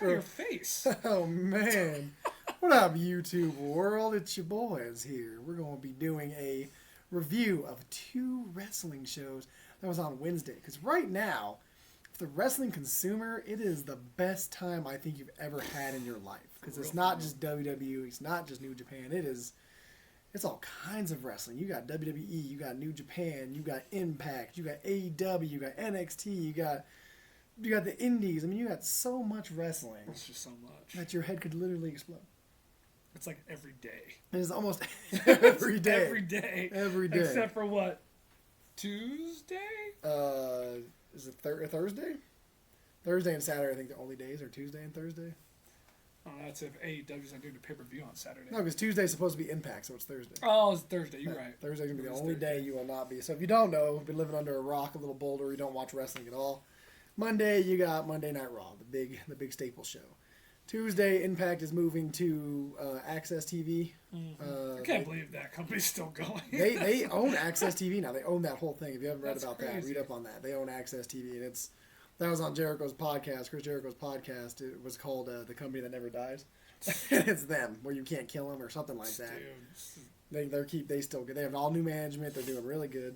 Look at your face. Oh, man. What up, YouTube world? It's your boys here. We're going to be doing a review of 2 wrestling shows that was on Wednesday. Because right now, for the wrestling consumer, it is the best time I think you've ever had in your life. Because it's not just WWE, it's not just New Japan. It's all kinds of wrestling. You got WWE, you got New Japan, you got Impact, you got AEW, you got NXT, you got the Indies. I mean, you got so much wrestling. It's just so much that your head could literally explode. It's like every day. It is almost every day. Every day. Every day. Except for what? Tuesday? Is it Thursday? Thursday and Saturday, I think the only days are Tuesday and Thursday. Oh, that's if AEW's not doing a pay-per-view on Saturday. No, because Tuesday's supposed to be Impact, so it's Thursday. Oh, it's Thursday. You're right. Thursday's going to be the only day you will not be. So if you don't know, you've been living under a rock, a little boulder, you don't watch wrestling at all. Monday, you got Monday Night Raw, the big staple show. Tuesday, Impact is moving to Access TV. Mm-hmm. I can't believe that company's still going. they own Access TV now. They own that whole thing. If you haven't read about crazy. that, read up on that. They own Access TV, and that was on Jericho's podcast, Chris Jericho's podcast. It was called The Company That Never Dies. It's them, where you can't kill them or something like that. They still good. They have all new management. They're doing really good.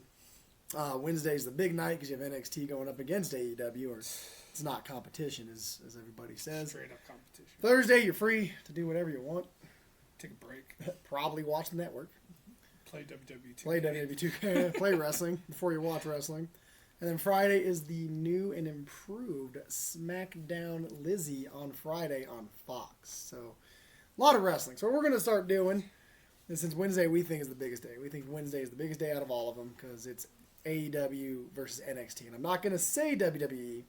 Wednesday's the big night because you have NXT going up against AEW, or it's not competition, as everybody says. Straight up competition. Thursday, you're free to do whatever you want. Take a break. Probably watch the network. Play WWE 2K. Play WWE 2K. Play wrestling before you watch wrestling. And then Friday is the new and improved SmackDown Lizzie on Friday on Fox. So, a lot of wrestling. So, what we're going to start doing, and since Wednesday we think is the biggest day. We think Wednesday is the biggest day out of all of them because it's AEW versus NXT. And I'm not going to say WWE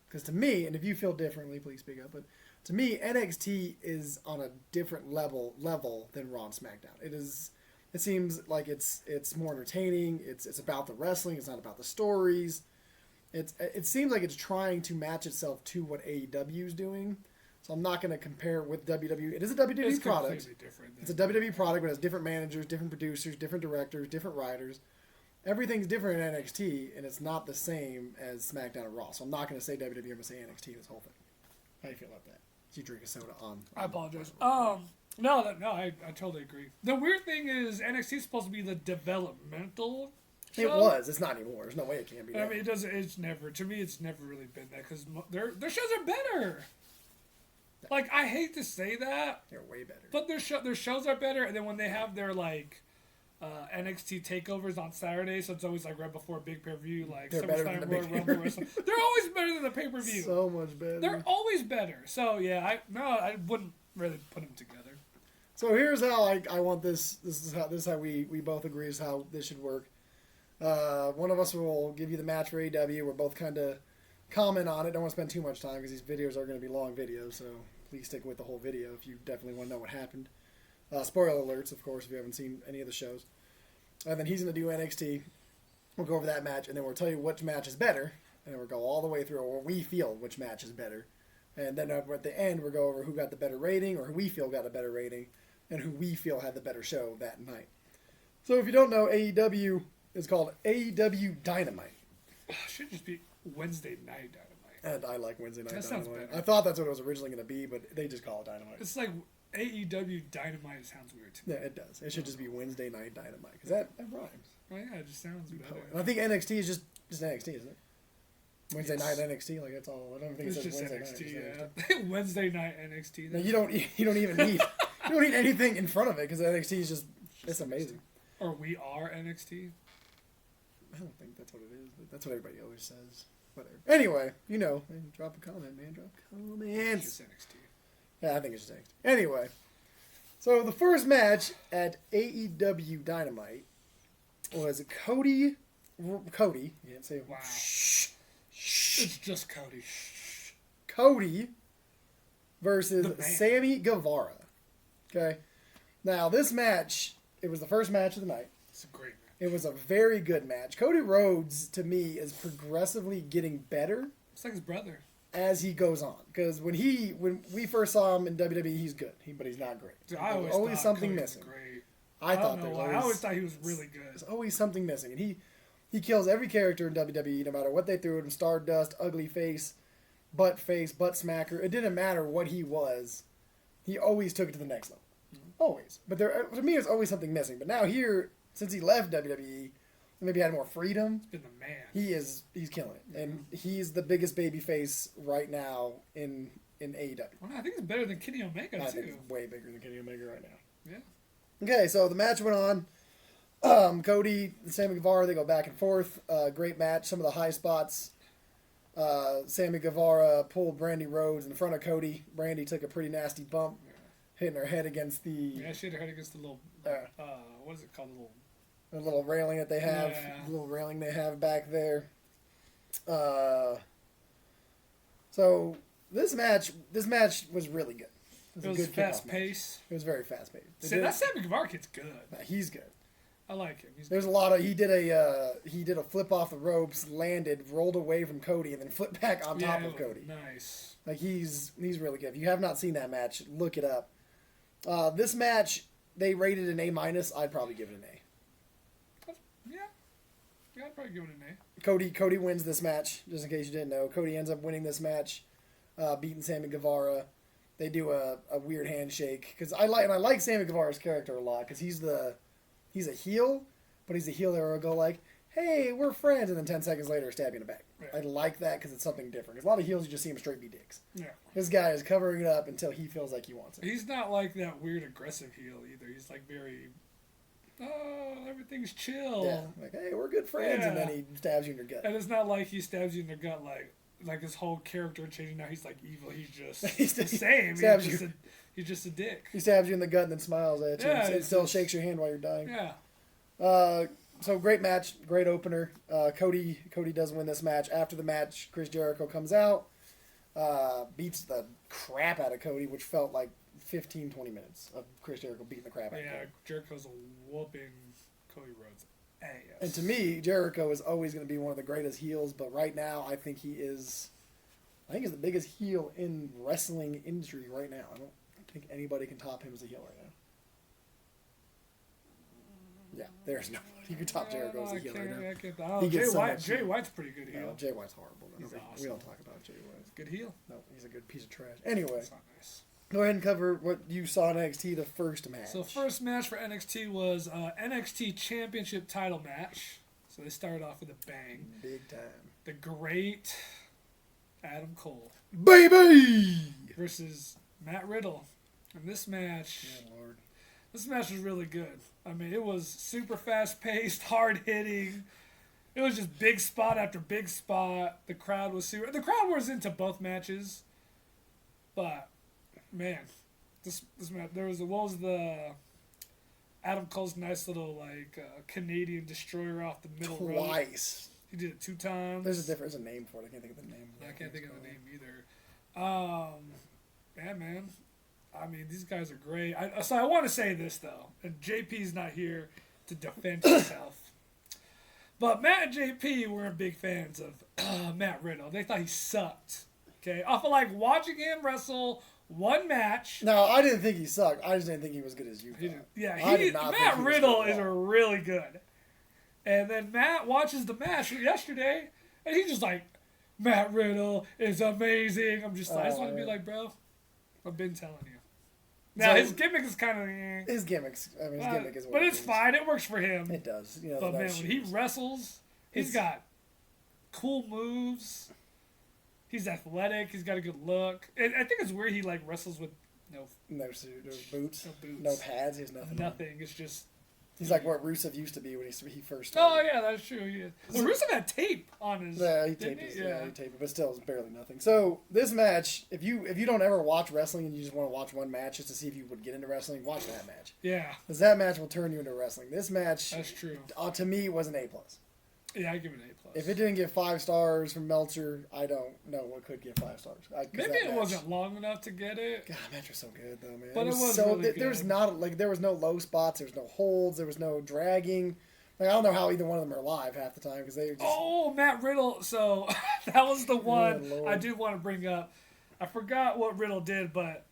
because to me, and if you feel differently, please speak up, but to me, NXT is on a different level than Raw and SmackDown. It seems like it's more entertaining. It's about the wrestling. It's not about the stories. It seems like it's trying to match itself to what AEW is doing. So I'm not going to compare it with WWE. It is a WWE product. It's a WWE product, but it has different managers, different producers, different directors, different writers. Everything's different in NXT, and it's not the same as SmackDown and Raw. So I'm not going to say WWE. I'm going to say NXT this whole thing. How do you feel about that? You drink a soda on. I apologize. No, I totally agree. The weird thing is NXT is supposed to be the developmental show. It was. It's not anymore. There's no way it can be. I mean, it doesn't. It's never. To me, it's never really been that because their shows are better. Like I hate to say that, they're way better. But their shows are better. And then when they have their NXT takeovers on Saturday, so it's always like right before a big pay-per-view, like SummerSlam, Royal Rumble, Wrestling. They're always better than the pay-per-view. So much better. They're always better. So yeah, I wouldn't really put them together. So here's how I want this. This is how we both agree is how this should work. One of us will give you the match for AEW. We're both kind of comment on it. Don't want to spend too much time because these videos are going to be long videos. So please stick with the whole video if you definitely want to know what happened. Spoiler alerts, of course, if you haven't seen any of the shows. And then he's going to do NXT. We'll go over that match, and then we'll tell you which match is better. And then we'll go all the way through where we feel which match is better. And then at the end, we'll go over who got the better rating or who we feel got a better rating and who we feel had the better show that night. So if you don't know, AEW is called AEW Dynamite. It should just be Wednesday Night Dynamite. And I like Wednesday Night Dynamite. Sounds better. I thought that's what it was originally going to be, but they just call it Dynamite. It's like AEW Dynamite sounds weird to me. Yeah, it does. It should just be Wednesday Night Dynamite because that rhymes. Well, yeah, it just sounds better. And I think NXT is just NXT, isn't it? Wednesday night NXT, like that's all. I don't think it's it says just Wednesday NXT, night. yeah. Wednesday night NXT. No, you don't even need anything in front of it because NXT is just it's amazing. Or we are NXT. I don't think that's what it is, but that's what everybody always says. Whatever. Anyway, drop a comment, man. Drop comments. It's just NXT. Yeah, I think it's just NXT. Anyway, so the first match at AEW Dynamite was Cody. You didn't say wow. Shh. It's just Cody. Cody versus Sammy Guevara. Okay. Now this match, it was the first match of the night. It's a great match. It was a very good match. Cody Rhodes, to me, is progressively getting better. It's like his brother. As he goes on. Because when we first saw him in WWE, he's good. But he's not great. Dude, I always always thought something Cody missing. Was great. I always thought he was really good. There's always something missing. And he kills every character in WWE, no matter what they threw at him. Stardust, ugly face. butt face, butt smacker. It didn't matter what he was. He always took it to the next level. Always. But to me, there's always something missing. But now here, since he left WWE, maybe had more freedom. He's been the man. He's killing it. And he's the biggest baby face right now in AEW. Well, I think he's better than Kenny Omega, too. I think he's way bigger than Kenny Omega right now. Yeah. Okay, so the match went on. Cody and Sammy Guevara, they go back and forth. Great match. Some of the high spots. Sammy Guevara pulled Brandy Rhodes in front of Cody. Brandy took a pretty nasty bump, hitting her head against the... Yeah, she hit her head against the little... what is it called? The little railing that they have. Yeah. The little railing they have back there. So this match was really good. It was fast paced. It was very fast paced. That Sammy Guevara kid's good. He's good. I like him. There's a lot of he did a flip off the ropes, landed, rolled away from Cody, and then flipped back on top of Cody. Nice. Like he's really good. If you have not seen that match, look it up. This match they rated an A-. I'd probably give it an A. Yeah, I'd probably give it an A. Cody wins this match. Just in case you didn't know, Cody ends up winning this match, beating Sammy Guevara. They do a weird handshake because I like Sammy Guevara's character a lot because he's a heel, but he's a heel that will go like, hey, we're friends, and then 10 seconds later stab you in the back. Right. I like that because it's something different. Because a lot of heels, you just see him straight be dicks. Yeah. This guy is covering it up until he feels like he wants it. He's not like that weird aggressive heel either. He's like very, everything's chill. Yeah, like, hey, we're good friends, and then he stabs you in your gut. And it's not like he stabs you in the gut like his whole character changing. Now he's like evil. He's just the same. He's just a dick. He stabs you in the gut and then smiles at you and still shakes your hand while you're dying. Yeah. So great match, great opener. Cody does win this match. After the match, Chris Jericho comes out, beats the crap out of Cody, which felt like 15, 20 minutes of Chris Jericho beating the crap out of Cody. Yeah, Jericho's whooping Cody Rhodes' ass. And to me, Jericho is always going to be one of the greatest heels, but right now I think he's the biggest heel in wrestling industry right now. I don't think anybody can top him as a heel right now. Yeah, there's nobody who can top Jericho as a heel right now. Jay White's pretty good heel. No, Jay White's horrible. He's awesome. We don't talk about Jay White. Good heel. No, he's a good piece of trash. Anyway, That's not nice. Go ahead and cover what you saw in NXT, the first match. So first match for NXT was NXT Championship title match. So they started off with a bang. Big time. The great Adam Cole. Baby! Versus Matt Riddle. And this match... Oh, Lord. This match was really good. I mean, it was super fast-paced, hard-hitting. It was just big spot after big spot. The crowd was was into both matches. But, man, this match, what was the Adam Cole's nice little, Canadian destroyer off the middle rope? Twice. He did it 2 times. There's a name for it. I can't think of the name. I can't think of the name either. Man. I mean, these guys are great. So I want to say this, though. And JP's not here to defend himself. But Matt and JP weren't big fans of Matt Riddle. They thought he sucked. Okay? Off of, watching him wrestle one match. No, I didn't think he sucked. I just didn't think he was good as you thought. Matt Riddle is really good. And then Matt watches the match yesterday, and he's just like, Matt Riddle is amazing. I just want to be like, bro, I've been telling you. Now, his gimmick is kind of... His gimmick is what but it's fine. It works for him. It does. But, man, when he wrestles, he's got cool moves. He's athletic. He's got a good look. And I think it's weird he, wrestles with no suit, no boots, no pads. He has nothing. Nothing. It's just... He's like what Rusev used to be when he first started. Oh, yeah, that's true. He is. Well, Rusev had tape on his... Yeah, he taped it. Yeah, he taped it, but still, it's barely nothing. So, this match, if you don't ever watch wrestling and you just want to watch one match just to see if you would get into wrestling, watch that match. Yeah. Because that match will turn you into wrestling. This match... That's true. To me, was an A+. Yeah, I give it an A+. If it didn't get 5 stars from Meltzer, I don't know what could get 5 stars. Maybe it wasn't long enough to get it. God, match was so good though, man. But it was so really good. There was no low spots. There was no holds. There was no dragging. I don't know how either one of them are live half the time because they just. Oh, Matt Riddle. So that was the one I do want to bring up. I forgot what Riddle did, but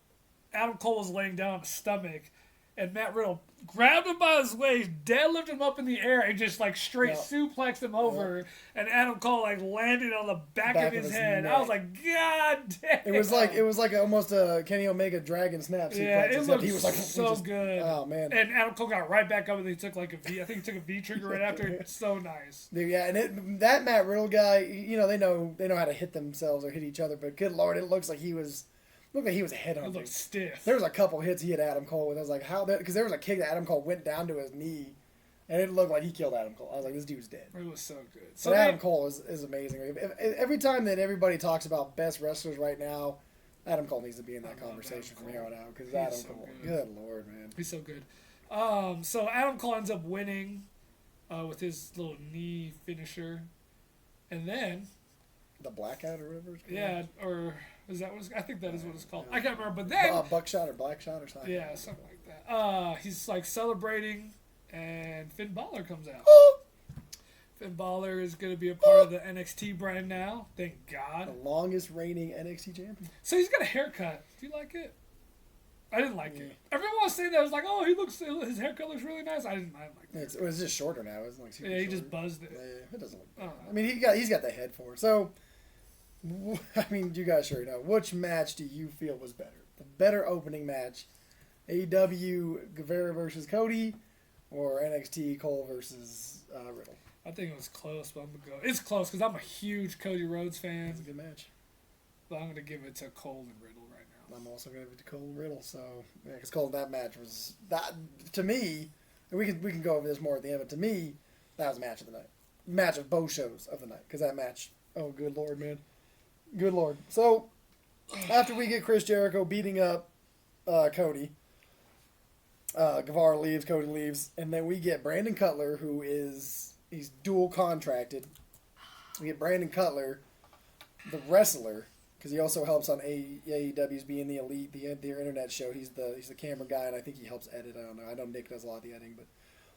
Adam Cole was laying down on his stomach, and Matt Riddle grabbed him by his waist, deadlifted him up in the air, and just like straight suplexed him over. And Adam Cole like landed on the back of his head. neck. I was like, God damn! It was like almost a Kenny Omega Dragon Snap. Yeah, it looked he was like so good. Oh man! And Adam Cole got right back up, and he took like a V. I think he took a V trigger right after. It's so nice. Dude, yeah, and that Matt Riddle guy, you know, they know how to hit themselves or hit each other, but good lord, it looks like he was head It on. looked stiff. There was a couple hits he hit Adam Cole with. I was like, how that? Because there was a kick that Adam Cole went down to his knee, and it looked like he killed Adam Cole. I was like, this dude's dead. It was so good. So But Adam Cole is amazing. Every time that everybody talks about best wrestlers right now, Adam Cole needs to be in that conversation from here on out. Because Adam so Cole, good. good lord, man. He's so good. So Adam Cole ends up winning with his little knee finisher, and then The blackout or whatever. It's called. yeah, or is that what it's, I think that is what it's called. I can't remember. But then buckshot or black shot or something. yeah, something like that. He's like celebrating, and Finn Balor comes out. Finn Balor is going to be a part of the NXT brand now. Thank God. The longest reigning NXT champion. So he's got a haircut. Do you like it? I didn't like it. Everyone was saying that. I was like, oh, his haircut looks really nice. I didn't like it. It was just shorter now. It's like super Yeah, he shorter. just buzzed it. Yeah, it doesn't look bad. Oh. I mean, he's got the head for it. So, I mean, you guys sure know. Which match do you feel was better? The better opening match, AEW Guevara versus Cody, or NXT Cole versus Riddle? I think it was close, but I'm going to go. It's close because I'm a huge Cody Rhodes fan. It's a good match. But I'm going to give it to Cole and Riddle right now. I'm also going to give it to Cole and Riddle. So, yeah, because Cole, that match was that to me. And we can go over this more at the end, but to me, that was match of the night, match of both shows of the night. Because that match, oh good lord, man, good lord. So, after we get Chris Jericho beating up Cody, Guevara leaves, Cody leaves, and then we get Brandon Cutler, he's dual contracted. We get Brandon Cutler, the wrestler, because he also helps on AEW's Being the Elite, their internet show. He's the camera guy, and I think he helps edit. I don't know. I know Nick does a lot of the editing, but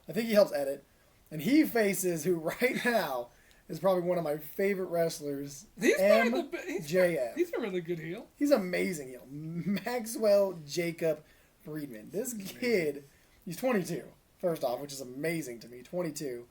I think he helps edit. And he faces who right now is probably one of my favorite wrestlers, MJF. He's a really good heel. He's amazing heel. Maxwell Jacob Friedman. This kid, he's 22, first off, which is amazing to me. 22.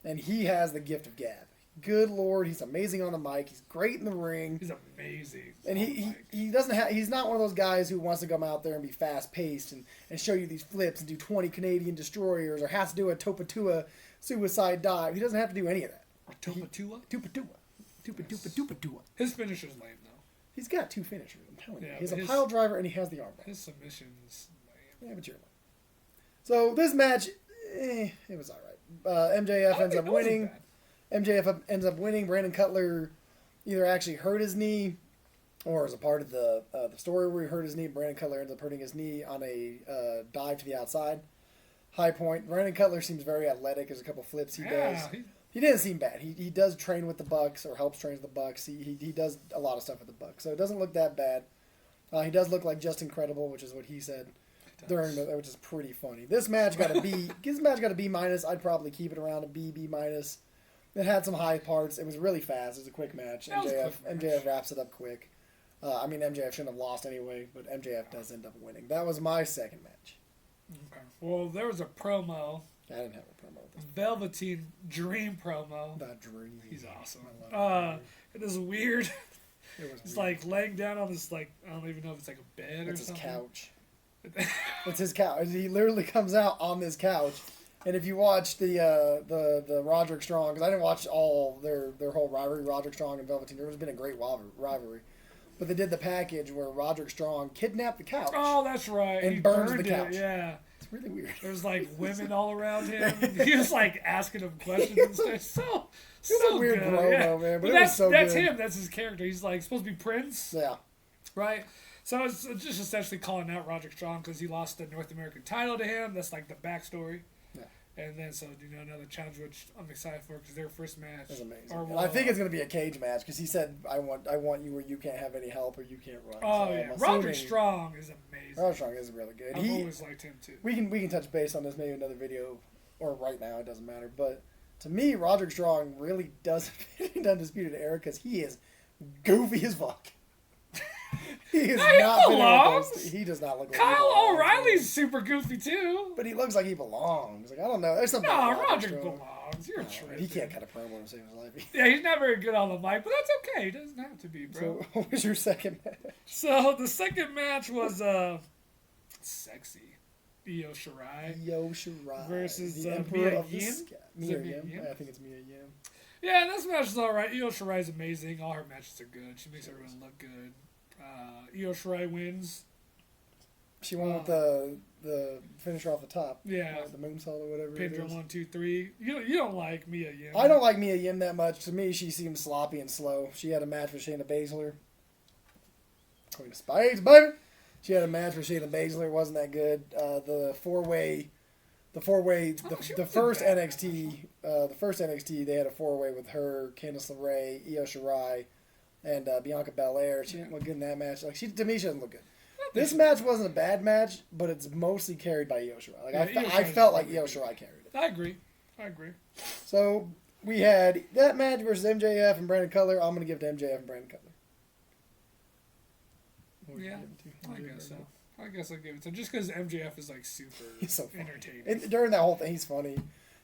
And he has the gift of gab. Good lord, he's amazing on the mic. He's great in the ring. He's amazing. And he doesn't have. He's not one of those guys who wants to come out there and be fast paced and show you these flips and do 20 Canadian destroyers or has to do a Topatua suicide dive. He doesn't have to do any of that. Topatua? Topatua. His finisher's lame though. He's got two finishers. I'm telling you. Yeah, He's a but pile driver and he has the armbar. His submission's lame. Yeah, but you're lame. So this match, it was all right. MJF ends up winning. MJF ends up winning. Brandon Cutler either actually hurt his knee or as a part of the story where he hurt his knee. Brandon Cutler ends up hurting his knee on a dive to the outside. High point. Brandon Cutler seems very athletic. There's a couple flips he does. He didn't seem bad. He does train with the Bucks or helps train with the Bucks. He does a lot of stuff with the Bucks. So it doesn't look that bad. He does look like just incredible, which is what he said which is pretty funny. This match got a B. This match got a B minus. I'd probably keep it around a B minus. It had some high parts. It was really fast. It was a quick match. MJF wraps it up quick. MJF shouldn't have lost anyway, but MJF does end up winning. That was my second match. Okay. Well, there was a promo. I didn't have a promo. Velveteen Dream promo. The Dream. He's awesome. It is weird. It's like laying down on this, like, I don't even know if it's like a bed or something. It's his couch. It's his couch. He literally comes out on this couch. And if you watch the Roderick Strong, because I didn't watch all their whole rivalry, Roderick Strong and Velveteen, there's been a great rivalry. But they did the package where Roderick Strong kidnapped the couch. Oh, that's right. And he burns burned the couch. It, yeah. It's really weird. There's like women all around him. He was like asking him questions and stuff. So weird good. promo, Yeah. man. But that's good. him. That's his character. He's like supposed to be Prince. Yeah. Right? So it's just essentially calling out Roderick Strong because he lost the North American title to him. That's like the backstory. Yeah. And then, another challenge, which I'm excited for because their first match. That's amazing. I think it's going to be a cage match because he said, I want you where you can't have any help or you can't run. Oh, so yeah. Roderick Strong is amazing. Roderick Strong is really good. I've always liked him, too. We can touch base on this maybe another video or right now. It doesn't matter. But to me, Roderick Strong really doesn't fit into Undisputed Era because he is goofy as fuck. He is No, he not fitting with belongs. those. He does not look like he Kyle belongs, O'Reilly's man. super goofy too. But he looks like he belongs. Like, I don't know. There's something. No, about Roger Strong. belongs. You're tripping. He can't cut a promo to save his life. Yeah, he's not very good on the mic, but that's okay. He doesn't have to be, bro. So, what was your second match? So the second match was sexy Io Shirai. Io Shirai Versus, the Emperor Mia of the Yim? Sky. Is Mia it Mia Yim? Yim? I think it's Mia Yim. Yeah, this match is all right. Io Shirai is amazing. All her matches are good. She makes everyone look good. Io Shirai wins. She won with the finisher off the top. Yeah. The moonsault or whatever Pin it drill is. 1, 2, 3. You don't like Mia Yim. I don't like Mia Yim that much. To me, she seems sloppy and slow. She had a match with Shayna Baszler. Queen of Spades, baby. She had a match with Shayna Baszler. It wasn't that good. The four-way, she the wasn't first bad. NXT, they had a four-way with her, Candice LeRae, Io Shirai, and Bianca Belair. She didn't look good in that match. Like to me, she doesn't look good. This match wasn't a bad match, but it's mostly carried by Io Shirai. Like Yeah, I Io felt Shirai's like really Io good. Shirai carried it. I agree. So we had that match versus MJF and Brandon Cutler. I'm gonna give it to MJF and Brandon Cutler. What would you Yeah, give it to? I guess so. I guess I'll give it to him. Just because MJF is like super He's so funny. entertaining. And during that whole thing, he's funny.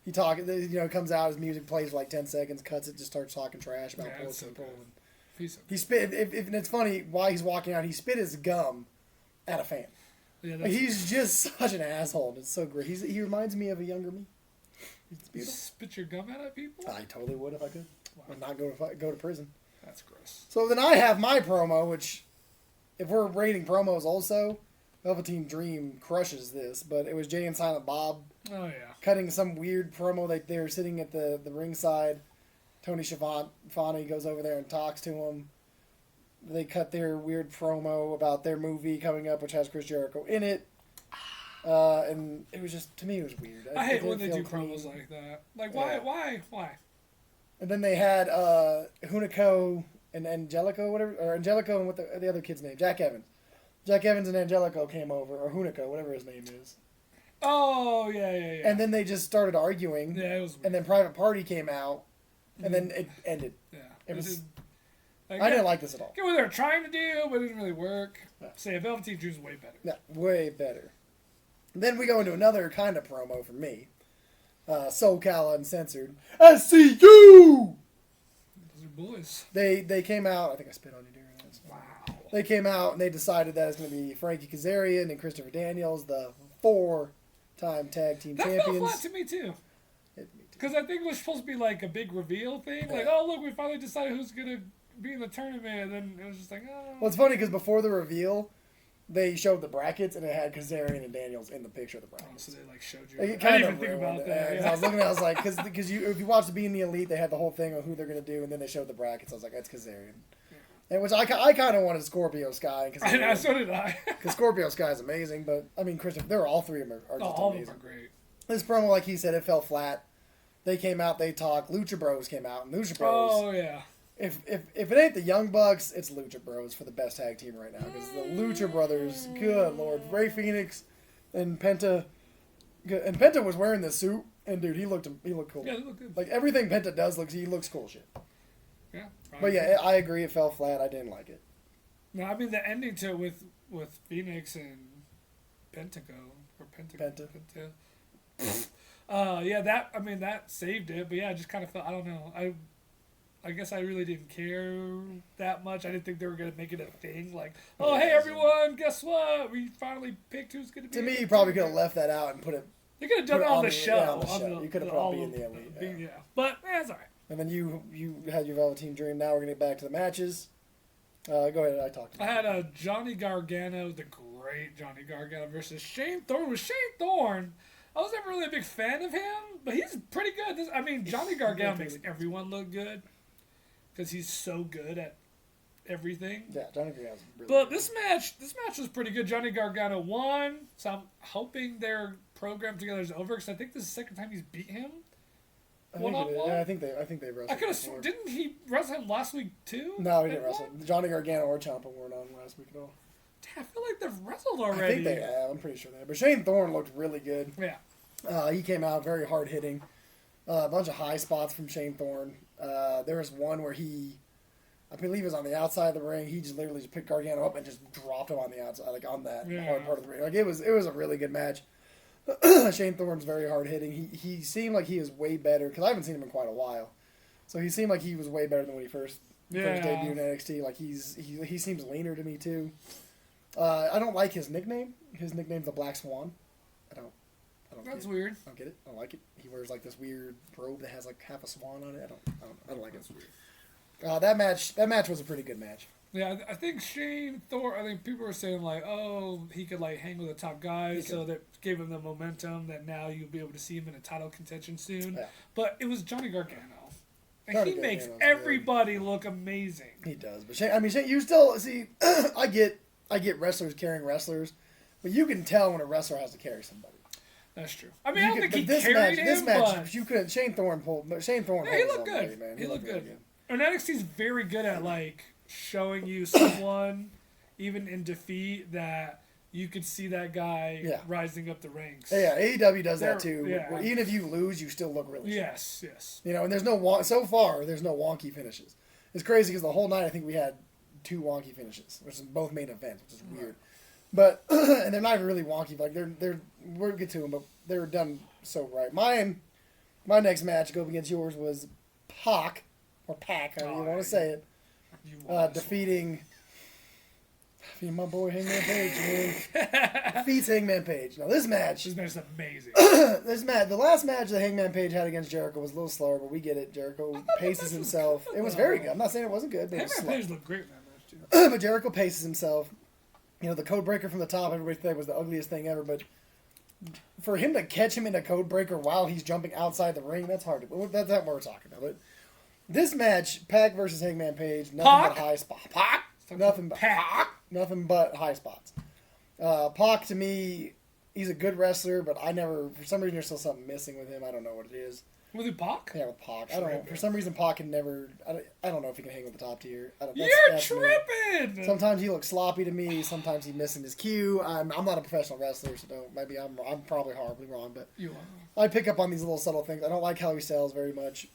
He comes out, his music plays for like 10 seconds, cuts it, just starts talking trash about Yeah, poor it's so people. good. And He's so he spit, and it's funny, while he's walking out, he spit his gum at a fan. yeah, Like, that's, he's just such an asshole. It's so great. He reminds me of a younger me. It's you beautiful. spit your gum out at people? I totally would if I could. Wow, And not go to prison. that's gross. So then I have my promo, which, if we're rating promos also, Velveteen Dream crushes this, but it was Jay and Silent Bob Oh yeah. cutting some weird promo. They were sitting at the ringside. Tony Schiavone goes over there and talks to him. They cut their weird promo about their movie coming up, which has Chris Jericho in it. And it was just, to me, it was weird. I It hate didn't when they feel do clean. promos like that. Like, Yeah. why? And then they had Hunico and Angelico, whatever, or Angelico and what the other kid's name, Jack Evans. Jack Evans and Angelico came over, or Hunico, whatever his name is. Oh, yeah. And then they just started arguing. yeah, it was weird. And then Private Party came out, and then it ended. yeah. it was- did- I didn't like this at all. Get what they were trying to do, but it didn't really work. Yeah. Say, Velveteen Drew's way better. Yeah, way better. Then we go into another kind of promo for me. SoCal Uncensored. SCU! Those are boys. They came out. I think I spit on you during this. Wow. They came out and they decided that it's going to be Frankie Kazarian and Christopher Daniels, the 4-time tag team That fell champions. flat to me, too. Me too. Because I think it was supposed to be like a big reveal thing. Like, Yeah. oh, look, we finally decided who's going to be in the tournament. And then it was just like, oh. Well, it's funny because before the reveal, they showed the brackets and it had Kazarian and Daniels in the picture of the Oh, brackets. so they like showed you. Like, I it didn't kind even of think ruined about it. that. Yeah, 'cause Yeah. I was looking at it, I was like, because if you watch Being the Elite, they had the whole thing of who they're going to do, and then they showed the brackets. I was like, that's Kazarian. And which I kind of wanted Scorpio Sky because So did I. Scorpio Sky is amazing, but I mean, Christopher, they're all three of them are Oh, just all of them amazing. are great. This promo, like he said, it fell flat. They came out, they talked. Lucha Bros came out, and Lucha Bros. Oh, yeah. If it ain't the Young Bucks, it's Lucha Bros for the best tag team right now. Because the Lucha Brothers, good lord, Ray Phoenix and Penta, and Penta was wearing this suit, and dude, he looked cool. Yeah, they look good. Like everything Penta does he looks cool shit. Yeah. But yeah, I agree, it fell flat. I didn't like it. No, I mean the ending to it with Phoenix and Pentago or Penta. Yeah, that saved it. But yeah, I just kind of felt, I don't know. I guess I really didn't care that much. I didn't think they were gonna make it a thing. Like, oh Yeah, hey so- everyone, guess what? We finally picked who's gonna be. To in me, the you probably could have tournament." left that out and put it, They could have done put it it on on the the- show. yeah, on the show. You could have put all Being of the Elite, being- yeah. yeah. But it's all right. and then you had your Velveteen Dream. Now we're gonna get back to the matches. Go ahead, I talked. I had a Johnny Gargano, the great Johnny Gargano versus Shane Thorne. With Shane Thorne, I was never really a big fan of him, but he's pretty good. Johnny Gargano makes everyone look good because he's so good at everything. Yeah, Johnny Gargano's really But good. this match was pretty good. Johnny Gargano won, so I'm hoping their program together is over because I think this is the second time he's beat him. I think, one-on-one? yeah, I think they wrestled. I could before. have. Didn't he wrestle him last week too? No, he didn't They wrestle. won? Johnny Gargano or Ciampa weren't on last week at all. Damn, I feel like they've wrestled I already. think they have. I'm pretty sure they have. But Shane Thorne looked really good. Yeah. He came out very hard hitting. A bunch of high spots from Shane Thorne. There was one where he I believe it was on the outside of the ring. He just literally just picked Gargano up and just dropped him on the outside, like on that hard part of the ring. Like it was a really good match. Shane Thorne's very hard hitting. He seemed like he is way better because I haven't seen him in quite a while. So he seemed like he was way better than when he first debuted in NXT. Like he seems leaner to me too. I don't like his nickname. His nickname's the Black Swan. I don't. That's weird. I don't get it. I don't like it. He wears like this weird robe that has like half a swan on it. I don't like it. It's weird. That match was a pretty good match. Yeah, I think Shane Thorne. I think people were saying like, oh, he could like hang with the top guys, so that gave him the momentum that now you'll be able to see him in a title contention soon. Yeah. But it was Johnny Gargano, and he makes everybody look amazing. He does, but Shane, you still see. I get wrestlers carrying wrestlers, but you can tell when a wrestler has to carry somebody. That's true. I mean, I don't think he carried him, this match, but you couldn't. Shane Thorne pulled. Shane Thorne. Yeah, he looked good. Man. He looked good. And NXT's very good at like showing you someone, even in defeat, that you could see that guy rising up the ranks. Yeah, AEW does that too. Yeah. Even if you lose, you still look really strong. Yes. You know, and there's no wonky finishes. It's crazy because the whole night I think we had 2 wonky finishes, which is both main events, which is weird. But and they're not even really wonky. Like we'll get to them, but they were done so right. My next match to go up against yours was Pac, or Pac, however you want to say it, defeating my boy Hangman Page. Man. Defeats Hangman Page. Now this match is amazing. The last match that Hangman Page had against Jericho was a little slower, but we get it. Jericho paces himself. It was very good. I'm not saying it wasn't good, but Hangman Page looked great in that match too. But Jericho paces himself. You know, the code breaker from the top, everybody thought was the ugliest thing ever, but for him to catch him in a code breaker while he's jumping outside the ring, that's hard to. That's not what we're talking about. But this match, Pac versus Hangman Page, nothing but high spots. Pac, nothing but high spots. Pac to me, he's a good wrestler, but for some reason, there's still something missing with him. I don't know what it is. Was it Pac? Yeah, with Pac. I don't know. For some reason, Pac can never. I don't know if he can hang with the top tier. You're tripping. Me. Sometimes he looks sloppy to me. Sometimes he's missing his cue. I'm not a professional wrestler, so maybe I'm probably horribly wrong, but you are. I pick up on these little subtle things. I don't like how he sells very much.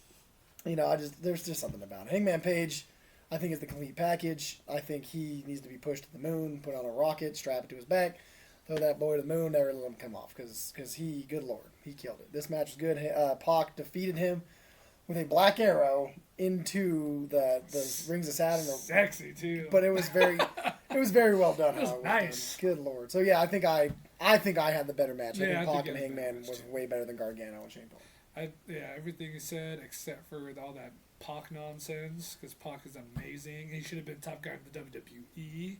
You know, there's just something about it. Hangman Page, I think, is the complete package. I think he needs to be pushed to the moon, put on a rocket, strap it to his back. Throw that boy to the moon, never let him come off, because good Lord, he killed it. This match was good. Pac defeated him with a black arrow into the rings of Saturn. Sexy too. But it was very well done. It was nice. Good Lord. So yeah, I think I had the better match. I think Pac and Hangman was way better than Gargano and Shane Thorne. Everything he said except for all that Pac nonsense, because Pac is amazing. He should have been top guy in the WWE,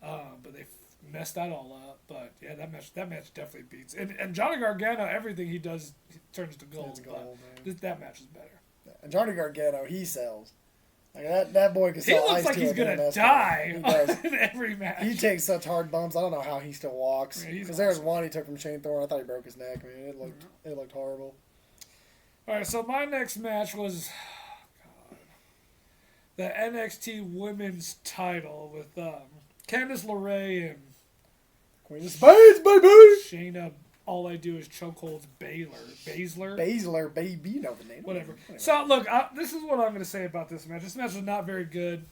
but they messed that all up. But yeah, that match definitely beats. And Johnny Gargano, everything he does turns to gold. That match is better. Yeah. And Johnny Gargano, he sells. Like that boy can sell. He looks like he's gonna die in every match. He takes such hard bumps. I don't know how he still walks. Because there's one he took from Shane Thorne. I thought he broke his neck. I mean, it looked horrible. All right, so my next match was the NXT Women's Title with Candice LeRae and Queen of Spades, baby. Shayna. All I do is chokeholds Baszler, baby. You know the name. Whatever. So look, this is what I'm going to say about this match. This match was not very good.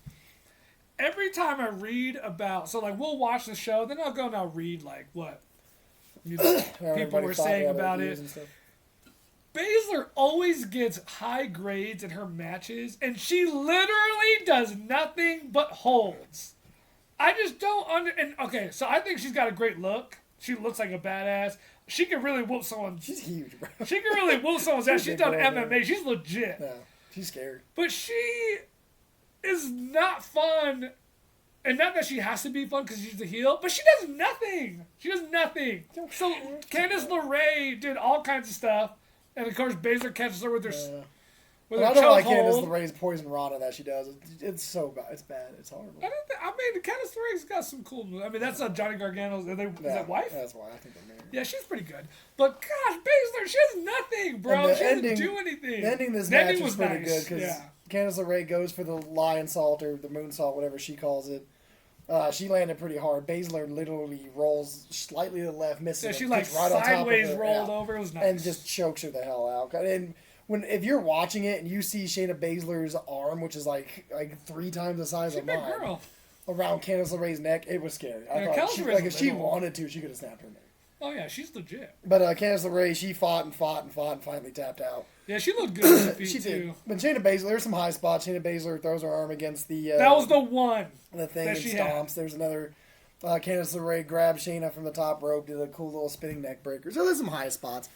Every time I read about, we'll watch the show, then I'll go and I'll read what people were saying about it. Baszler always gets high grades in her matches, and she literally does nothing but holds. I just don't okay, so I think she's got a great look. She looks like a badass. She can really whoop someone. She's huge, bro. She can really whoop someone's ass. She's done MMA. Man. She's legit. Yeah, she's scared. But she is not fun. And not that she has to be fun because she's a heel, but she does nothing. She does nothing. So Candice LeRae did all kinds of stuff. And, of course, Baszler catches her with her I don't like Candice LeRae's poison rana that she does. It's so bad. It's bad. It's horrible. Candice LeRae's got some cool moves. I mean, that's not Johnny Gargano's. Is that wife? That's why I think they're married. Yeah, she's pretty good. But, gosh, Baszler, she has nothing, bro. She doesn't do anything. The ending this match was pretty good because Candice LeRae goes for the lion salt or the moon salt, whatever she calls it. She landed pretty hard. Baszler literally rolls slightly to the left, missing. Yeah, she right sideways rolled over. It was nice. And just chokes her the hell out. And if you're watching it and you see Shayna Baszler's arm, which is like 3 times the size She's a of big mine, girl. around Candice LeRae's neck, it was scary. I Yeah, thought Candice she, LeRae's like if she little. wanted to, she could have snapped her neck. Oh yeah, she's legit. But Candice LeRae, she fought and finally tapped out. Yeah, she looked good on her feet She did. too. But Shayna Baszler, there's some high spots. Shayna Baszler throws her arm against the That was the one. the thing that and she stomps. had. There's another. Candice LeRae grabbed Shayna from the top rope, did a cool little spinning neck breaker. So there's some high spots.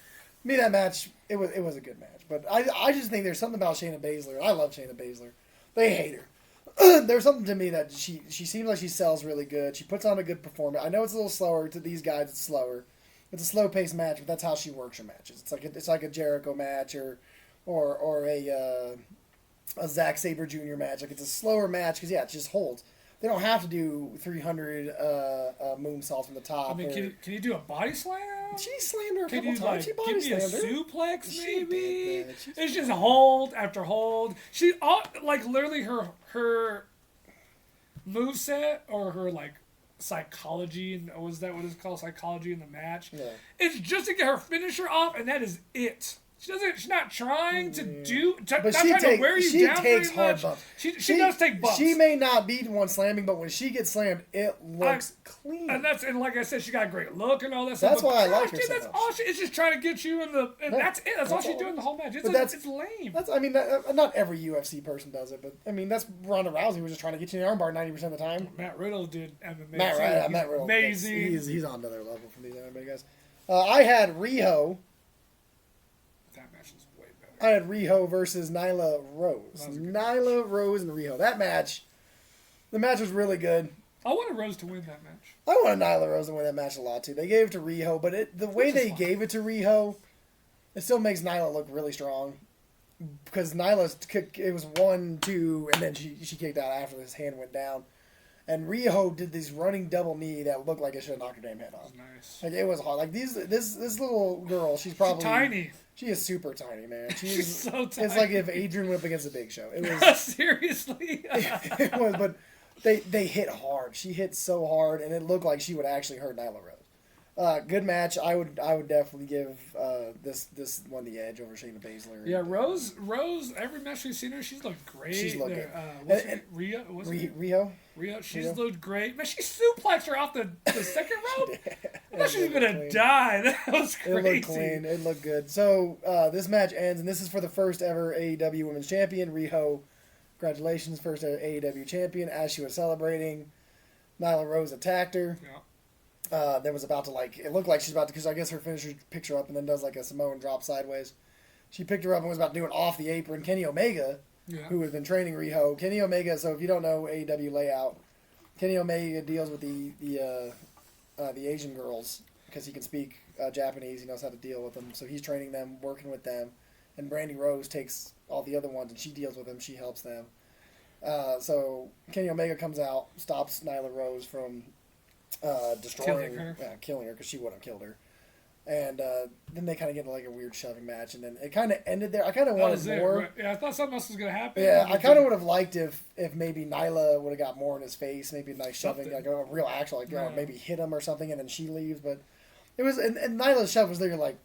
Me, that match, it was a good match. But I just think there's something about Shayna Baszler. I love Shayna Baszler. They hate her. There's something to me that she seems like she sells really good. She puts on a good performance. I know it's a little slower to these guys. It's slower. It's a slow paced match, but that's how she works her matches. It's like a Jericho match or a Zack Sabre Jr. match. Like it's a slower match because it just holds. They don't have to do 300 moonsaults from the top. I mean, can you do a body slam? She slammed her a Can couple you times. She body give me a slammed her. suplex She maybe? did that. She's It's just fine. hold after hold. She like literally her moveset or her like psychology, and was that what it's called, psychology in the match? Yeah. It's just to get her finisher off, and that is it. She's not trying to do. But not she trying to wear you she down takes very hard much. bumps. She does take bumps. She may not be the one slamming, but when she gets slammed, it looks clean. And like I said, she got a great look and all that stuff. That's but why I like gosh, her dude, so that's much. all it's just trying to get you in the. And Yeah, that's it. That's all that's she's all. doing the whole match. But It's lame. That's I mean, not every UFC person does it, but I mean that's Ronda Rousey was just trying to get you in the armbar 90% of the time. Matt Riddle did MMA. Matt too. Riddle, Amazing. He's on another level from these MMA guys. I had Riho. That match was way better. I had Riho versus Nyla Rose. That was a good Nyla Rose and Riho. That match, the match was really good. I wanted Rose to win that match. I wanted Nyla Rose to win that match a lot too. They gave it to Riho, but the way Which is they fine. gave it to Riho, it still makes Nyla look really strong. Because Nyla's it was 1-2, and then she kicked out after his hand went down. And Riho did this running double knee that looked like it should have knocked her damn head That off. was nice. Like it was hard. Like this little girl, she's probably Tiny. She is super tiny, man. She's so tiny. It's like if Adrian went up against the Big Show. It was. Seriously. It was, but they hit hard. She hit so hard, and it looked like she would actually hurt Nyla Rose. Good match. I would definitely give this one the edge over Shayna Baszler. Yeah, Rose. Every match we've seen her, she's looked great. She's looked good. What's And- her, Rhea? What's her name? Riho. Rhea. She's Rhea? looked great. Man, she suplexed her off the second rope. I thought she was It gonna looked clean. die. That was It crazy. looked clean. It looked good. So this match ends, and this is for the first ever AEW Women's Champion. Riho, congratulations, first ever AEW Champion. As she was celebrating, Nyla Rose attacked her. Yeah. That was about to it looked like she's about to, because I guess her finisher picks her up and then does like a Samoan drop sideways. She picked her up and was about to do it off the apron. Kenny Omega, Yeah. who has been training Riho. Kenny Omega, so if you don't know AEW layout, Kenny Omega deals with the Asian girls because he can speak Japanese. He knows how to deal with them. So he's training them, working with them. And Brandy Rose takes all the other ones and she deals with them. She helps them. So Kenny Omega comes out, stops Nyla Rose from destroying killing her because she would have killed her. And then they kind of get into like a weird shoving match, and then it kind of ended there. I kind of That was wanted it. more. Right. Yeah, I thought something else was gonna happen. Yeah, and I it kind of didn't. would have liked if maybe Nyla would have got more in his face, maybe a nice shoving, Something. like a real actual, like Yeah. maybe hit him or something, and then she leaves. But it was, and Nyla's shove was there, like,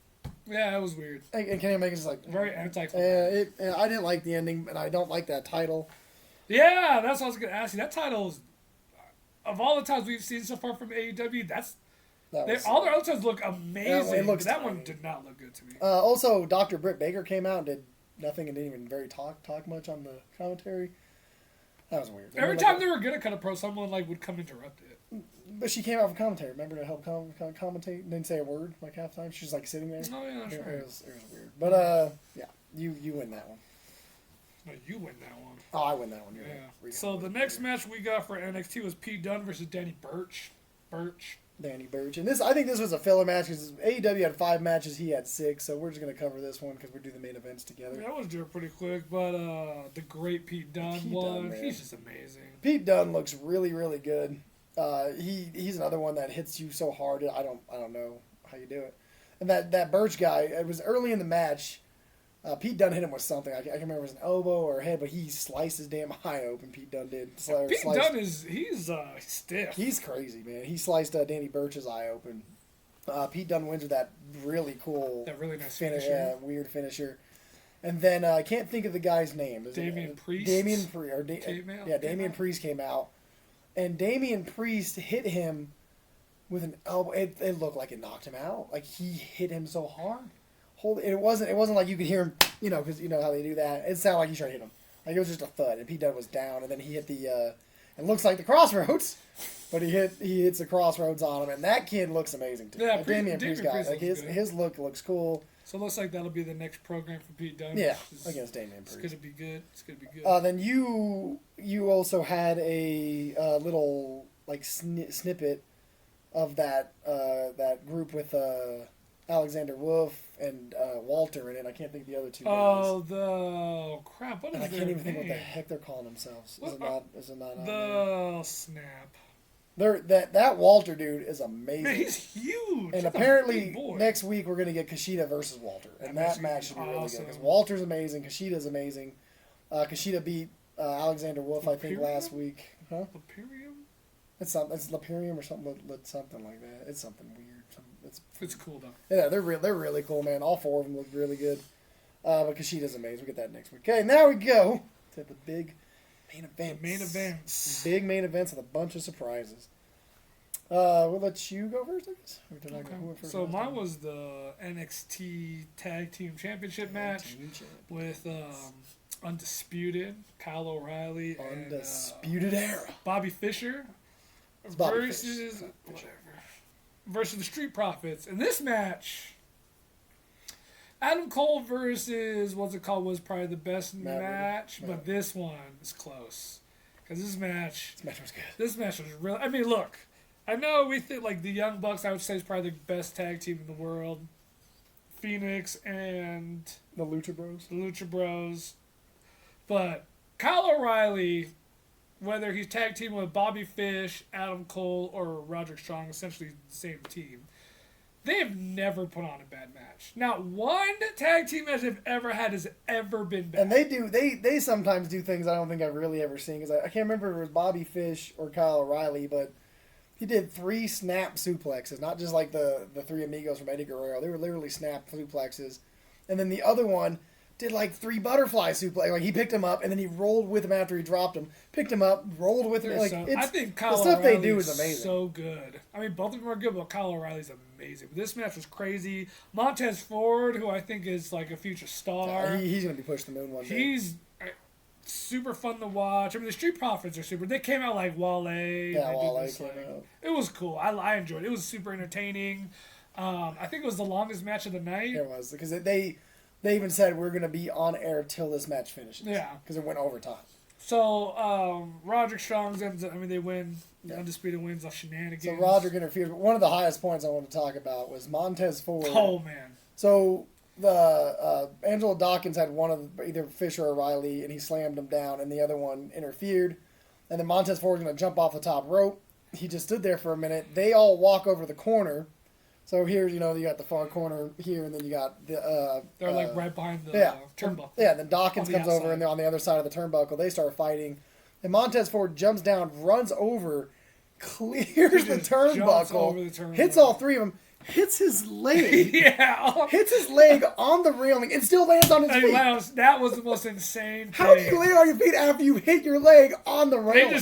Yeah, it was weird. and Kenny Omega's just like, Very anti. I didn't like the ending, and I don't like that title. Yeah, that's what I was gonna ask you. That title is, of all the times we've seen so far from AEW, all their other times look amazing. it looks but that one tiny. did not look good to me. Also, Dr. Britt Baker came out and did nothing and didn't even talk much on the commentary. That was weird. Every time they were gonna cut a pro, someone like would come interrupt it. But she came out for commentary. Remember, to help commentate and didn't say a word like half time. She was like sitting there. Oh yeah, that's It right. was weird. But yeah, you win that one. No, you win that one. Oh, I win that one. You're Yeah. right. So the next match we got for NXT was Pete Dunne versus Danny Burch. Danny Burch, and I think this was a filler match because AEW had 5 matches, he had 6. So we're just gonna cover this one because we do the main events together. That was doing pretty quick, but the great Pete Dunne Pete won. Dunne, man. He's just amazing. Pete Dunne looks really, really good. He's another one that hits you so hard. I don't know how you do it. And that Burch guy, it was early in the match. Pete Dunne hit him with something. I can't remember if it was an elbow or a head, but he sliced his damn eye open. Pete Dunne did. Pete Dunne he's stiff. He's crazy, man. He sliced Danny Burch's eye open. Pete Dunne wins with that really cool, That really nice finish, finisher. weird finisher. And then I can't think of the guy's name. Damian Priest? Damian Priest. Damian Damian Priest came out. And Damian Priest hit him with an elbow. It looked like it knocked him out. Like he hit him so hard. It wasn't like you could hear him, because you know how they do that. It sounded like he tried to hit him. Like it was just a thud, and Pete Dunne was down, and then he hit the. It looks like the crossroads, but he hits the crossroads on him, and that kid looks amazing too. Yeah, Damian Priest guy, like looks his look looks cool. So it looks like that'll be the next program for Pete Dunne. Yeah, against Damian Priest. It's gonna be good. It's gonna be good. Then you also had a little like snippet of that group with Alexander Wolf and Walter in it. I can't think of the other two names. Crap! What is And I their can't even think what the name? heck they're calling themselves. What Is it not? The snap. That Walter dude is amazing. Man, he's huge. And He's a apparently big boy. next week we're gonna get Kushida versus Walter, and that match should be really awesome. good because Walter's amazing, Kushida's amazing. Kushida beat Alexander Wolf, I think, Imperium? last week. Huh? Imperium? It's Lapirium or something like that. It's something weird. It's cool though. Yeah, they're really cool, man. All four of them look really good. But Kushida's amazing. We'll get that next week. Okay, now we go to the big main event. Main events. Big main events with a bunch of surprises. We'll let you go first, I guess. Or did I go? Who went first So last mine time? was the NXT Tag Team Championship match with Undisputed, Kyle O'Reilly, Undisputed Era. Bobby Fischer Bobby versus versus the Street Profits. In this match, Adam Cole versus was probably the best match, Yeah. but this one is close because this match was good. This match was really. I mean, look, I know we think like the Young Bucks. I would say is probably the best tag team in the world. Phoenix and The Lucha Bros. the Lucha Bros. But Kyle O'Reilly, whether he's tag team with Bobby Fish, Adam Cole, or Roderick Strong, essentially the same team, they have never put on a bad match. Not one tag team match they've ever had has ever been bad. And they sometimes do things I don't think I've really ever seen. Because I can't remember if it was Bobby Fish or Kyle O'Reilly, but he did 3 snap suplexes. Not just like the 3 amigos from Eddie Guerrero. They were literally snap suplexes. And then the other one did like 3 butterfly suplex. Like he picked him up and then he rolled with him after he dropped him. Picked him up, rolled with him. Like I think Kyle the stuff O'Reilly they do is amazing. So good. I mean, both of them are good, but Kyle O'Reilly's amazing. This match was crazy. Montez Ford, who I think is like a future star, He's going to be pushed to the moon one day. he's super fun to watch. I mean, the Street Profits are super. They came out like Wale. Yeah, Wale this, came out. It was cool. I enjoyed it. It was super entertaining. I think it was the longest match of the night. It was because they even said we're going to be on air till this match finishes. Yeah. Because it went overtime. So, Roderick Strong's ends up, I mean, they win. The Undisputed wins off shenanigans. So Roderick interfered. But one of the highest points I want to talk about was Montez Ford. Oh, man. So the Angelo Dawkins had one of either Fisher or Riley, and he slammed him down, and the other one interfered. And then Montez Ford was going to jump off the top rope. He just stood there for a minute. They all walk over the corner. So here, you got the far corner here, and then you got the... They're like right behind the turnbuckle. Yeah, then Dawkins On the comes over, outside. and they're on the other side of the turnbuckle. They start fighting. And Montez Ford jumps down, runs over, clears the just jumps over the turnbuckle, turnbuckle. hits all 3 of them, hits his leg. Yeah. Hits his leg on the railing and still lands on his Hey, feet. Lance, that was the most insane thing. How do you land on your feet after you hit your leg on the They railing?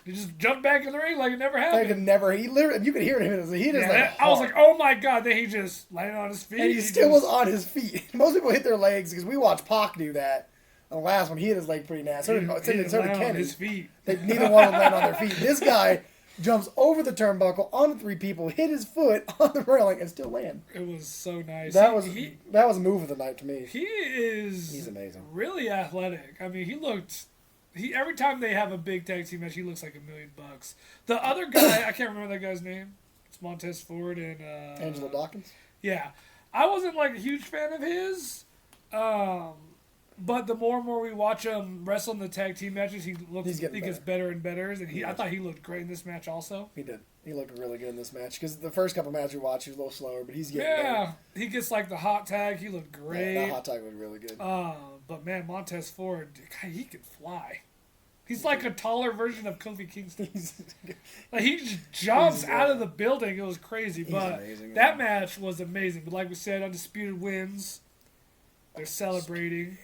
just jumped back in the ring like it never I happened. could never. He literally, you could hear him. He just like. I was hard. like, oh my god! Then he just landed on his feet. and he still was on his feet. Most people hit their legs because we watched Pac do that. The last one, he hit his leg pretty nasty. So did on Kenny. his feet. Neither one of them land on their feet. This guy jumps over the turnbuckle on 3 people, hit his foot on the railing, and still land. It was so nice. That was a move of the night to me. He's amazing. Really athletic. I mean, every time they have a big tag team match, he looks like $1 million. The other guy, I can't remember that guy's name. It's Montez Ford and Angelo Dawkins. Yeah, I wasn't like a huge fan of his. But the more and more we watch him wrestle in the tag team matches, he gets better and better. And I thought he looked great in this match also. He did. He looked really good in this match because the first couple matches we watched, he was a little slower, but he's getting better. He gets like the hot tag. He looked great. Yeah, that hot tag looked really good. But man, Montez Ford, he can fly. He's like a taller version of Kofi Kingston. Like he just jumps out of the building. It was crazy. But amazing, that match was amazing. But like we said, Undisputed wins. They're celebrating.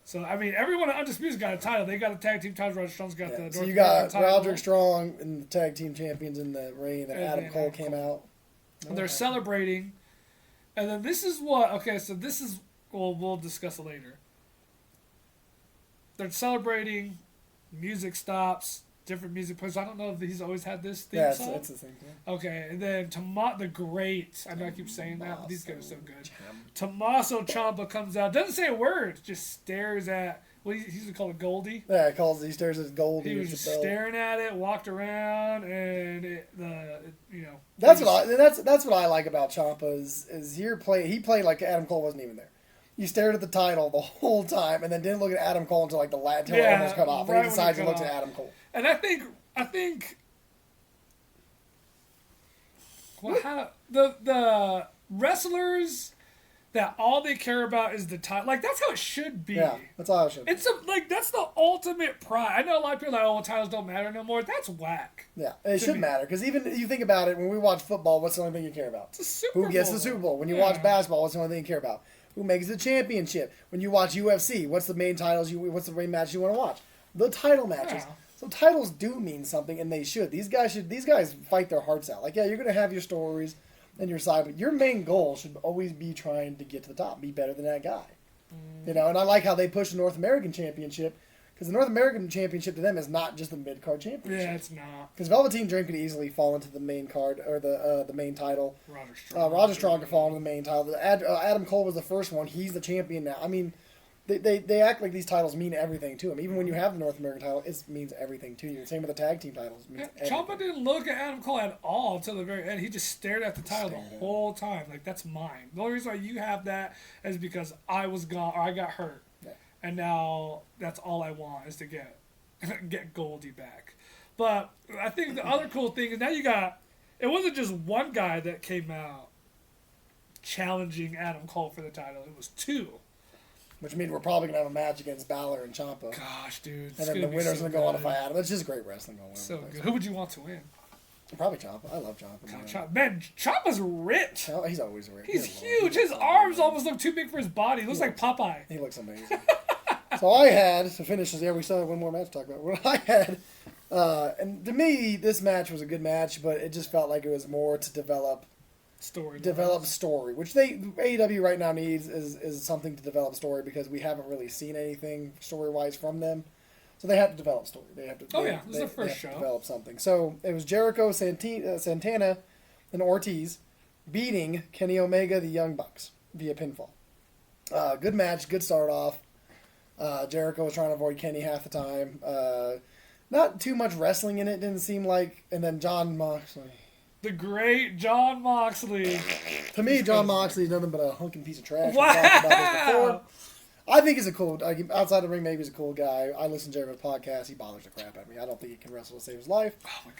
So, I mean, everyone at Undisputed's got a title. They got a tag team title. Roderick Strong's got the North So you American got title. Roderick Strong and the tag team champions in the ring. Then And Adam then Cole Adam came Cole. out. And they're celebrating. And then this is what... Okay, so this is... Well, we'll discuss it later. They're celebrating. Music stops. Different music plays. I don't know if he's always had this theme Yeah, song. it's the same thing. Okay, and then the Great. I know I keep saying that, but these guys are so good. Tommaso Ciampa comes out. Doesn't say a word. Just stares at... Well, he used to call it Goldie. Yeah, he stares at Goldie. He was just staring at it, walked around, and That's what I like about Ciampa is he played like Adam Cole wasn't even there. He stared at the title the whole time and then didn't look at Adam Cole until like the last till it almost cut off. Right, and he decides to when look it at cut Adam Cole. And I think the wrestlers that all they care about is the title. Like that's how it should be. Yeah, that's all I should. It's that's the ultimate pride. I know a lot of people are like, oh, titles don't matter no more. That's whack. Yeah, it should me. matter because even if you think about it, when we watch football, what's the only thing you care about? It's a Super Who gets the Bowl. Super Bowl? When you Yeah. watch basketball, what's the only thing you care about? Who makes the championship? When you watch UFC, what's the main titles? What's the main match you want to watch? The title matches. Yeah. So titles do mean something, and they should. These guys fight their hearts out. Like, yeah, you're gonna have your stories and your side, but your main goal should always be trying to get to the top, be better than that guy. You know, and I like how they push the North American Championship because the North American Championship to them is not just the mid card championship. Yeah, it's not. Because Velveteen Dream could easily fall into the main card or the main title. Roderick Strong. Roger Strong could fall into the main title. Adam Cole was the first one. He's the champion now. I mean, they act like these titles mean everything to him. Even when you have the North American title, it means everything to you. Same with the tag team titles. It means Yeah, Ciampa everything. didn't look at Adam Cole at all until the very end. He just stared at the title the whole time. Like, that's mine. The only reason why you have that is because I was gone or I got hurt. Yeah. And now that's all I want is to get Goldie back. But I think the other cool thing is now it wasn't just one guy that came out challenging Adam Cole for the title. It was two. Which means we're probably going to have a match against Balor and Ciampa. Gosh, dude. And then the winner's going to go on to fight Adam. It's just great wrestling going on. So good. Who would you want to win? Probably Ciampa. I love Ciampa. Man, Ciampa's rich. He's always rich. He's huge. His arms almost look too big for his body. He looks like Popeye. He looks amazing. So I had, to finish this, we still have one more match to talk about. What I had, and to me, this match was a good match, but it just felt like it was more to develop Story. story, which AEW right now needs is something to develop story because we haven't really seen anything story-wise from them. So they have to develop story. They have to. This is their first show. Develop something. So it was Jericho, Santana, and Ortiz beating Kenny Omega, the Young Bucks via pinfall. Good match. Good start off. Jericho was trying to avoid Kenny half the time. Not too much wrestling in it, didn't seem like. And then Jon Moxley. The great Jon Moxley. To me, Jon Moxley is nothing but a hunking piece of trash. Wow. We talked about this before. I think he's a cool, outside the ring, maybe he's a cool guy. I listen to Jericho's podcast. He bothers the crap out of me. I don't think he can wrestle to save his life. Oh, my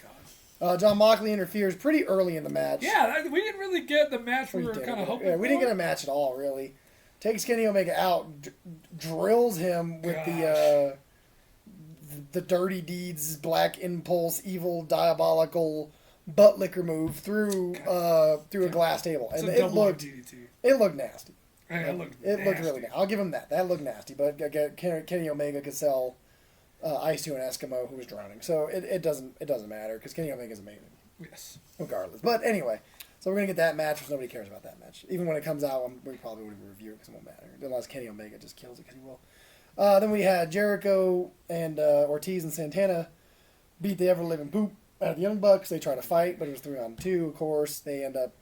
God. Jon Moxley interferes pretty early in the match. Yeah, we didn't really get the match we were kind of hoping for. Yeah, we didn't get a match at all, really. Takes Kenny Omega out, drills him with the Dirty Deeds, Black Impulse, evil, diabolical butt licker move through a glass table, and it looked nasty. It looked really nasty. I'll give him that. That looked nasty, but Kenny Omega could sell ice to an Eskimo who was drowning, so it doesn't matter because Kenny Omega is amazing. Yes. Regardless, but anyway. So we're going to get that match because nobody cares about that match. Even when it comes out, we probably wouldn't review it because it won't matter. Unless Kenny Omega just kills it because he will. Then we had Jericho and Ortiz and Santana beat the ever-living poop out of the Young Bucks. They try to fight, but it was 3-on-2, of course. They end up,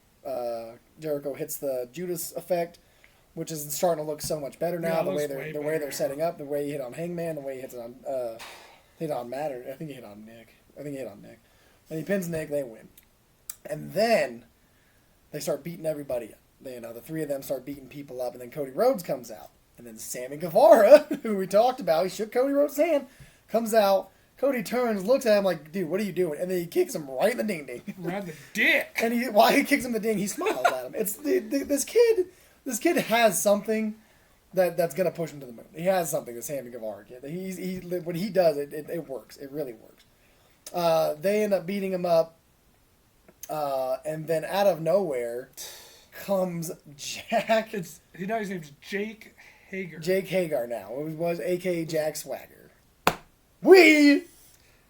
Jericho hits the Judas effect, which is starting to look so much better now. Yeah, the way they're setting up, the way he hit on Hangman, the way he hits it on Matt. I think he hit on Nick. And he pins Nick, they win. And then they start beating everybody up. The three of them start beating people up, and then Cody Rhodes comes out. And then Sammy Guevara, who we talked about, he shook Cody Rhodes' hand, comes out. Cody turns, looks at him like, dude, what are you doing? And then he kicks him right in the ding-ding. Right in the dick. And while he kicks him in the ding, he smiles at him. It's this kid has something that's going to push him to the moon. He has something, the Sammy Guevara kid. When he does it, it works. It really works. They end up beating him up. And then out of nowhere comes Jack. His name's Jake Hager. Jake Hagar now. It was a.k.a. Jack Swagger. We,